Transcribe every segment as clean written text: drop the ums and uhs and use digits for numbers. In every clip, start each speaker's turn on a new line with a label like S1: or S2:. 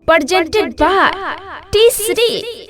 S1: presented by T3.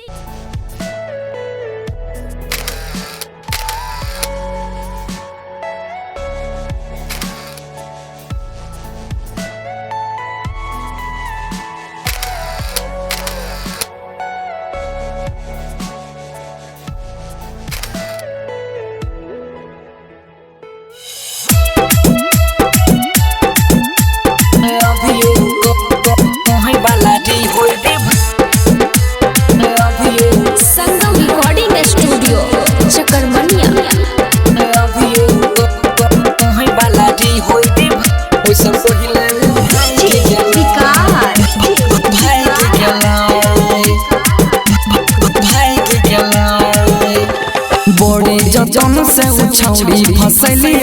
S2: बड़ी जतन से उछौड़ी फसली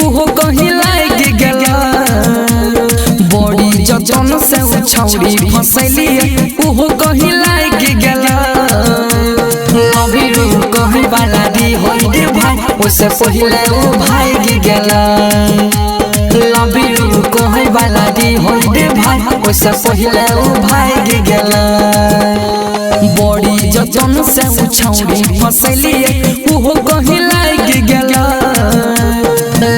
S2: उहो कहीं लाग गेला। बड़ी जतन से उछौड़ी फसली उहो कहीं लाग गेला। अभी कहीं वाला दी होई रे भाई उससे पहले वो भाग गेला। अभी कहीं वाला दी होई रे भाई उससे पहले वो भाग गेला। बड़ी जतन से उछौड़ी फसली उहो कहीं लाग गेला।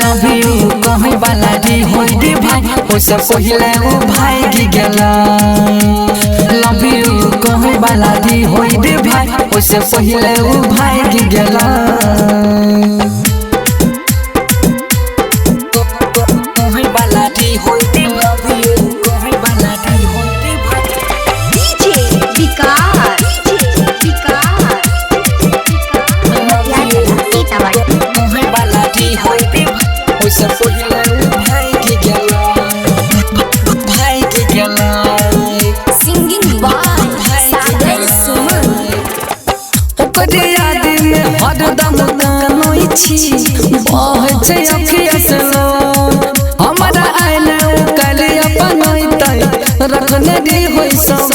S2: अभी कहीं वाला दी होई रे भाई उससे पहले वो भाग गेला। अभी कहीं वाला दी होई रे भाई उससे पहले वो भाग गेला। कहीं वाला दी होई रे अभी कहीं वाला दी होई रे भाई
S1: DJ विकास
S2: उससे पहले भाग गेला। भाग गेला।
S1: सिंगिंग बाय सागर सुमन।
S2: ओकरे याद में हरदम कानोई छी बह छै अखिया से लो। हमरा आइले कल अपन तै रखने दी होई सब।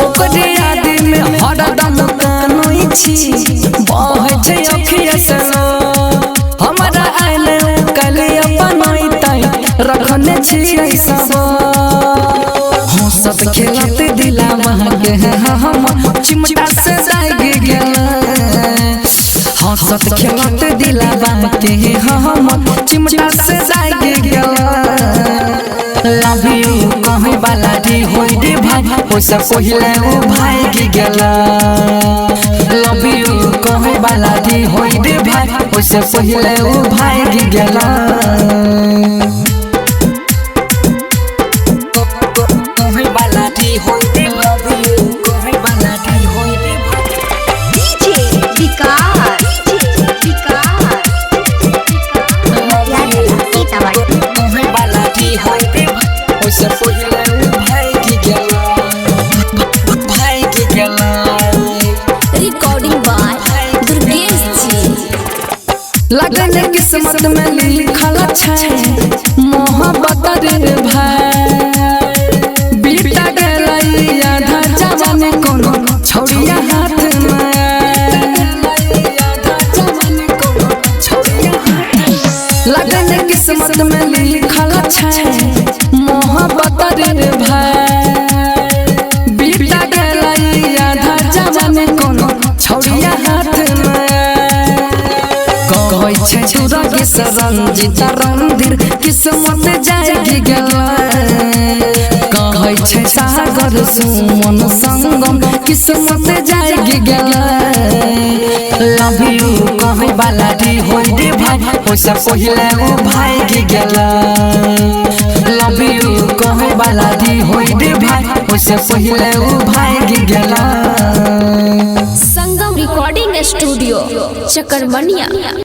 S2: ओकरे याद में हरदम कानोई छी बह छै अखिया से लो। हमरा आइले कल अपन तै रखने छी सब। हंसत खेलत दिला महके हम चिमटा से जाग गेला। हंसत खेलत दिला महके हम चिमटा से जाग गेला। लव यू कहीं वाला दी होई रे भाई उससे पहले वो भाग गेला। लव यू कहीं वाला दी होई रे भाई उससे पहले वो भाग गेला। लगन किस्मत में लिखल छै मोहब्बत रे भाई। बीता गेलै आधा जवानी कोनो छौड़िया हाथ में। लगन किस्मत में लिखल छै मोहब्बत रे भाई। बीता गेलै आधा जवानी कोनो छौड़िया हाथ में। कहै छै छुरा सरंजित रंधीर किस्मत जाग गेला। कहै छै सागर सुमन संगम किस्मत जाग गेला। लव यू कहै वाला दी होई रे भाई उससे पहले वो भाग गेला। लव यू कहै वाला दी होई रे भाई उससे पहले वो भाग गेला।
S1: संगम रिकॉर्डिंग स्टूडियो चकरमनिया।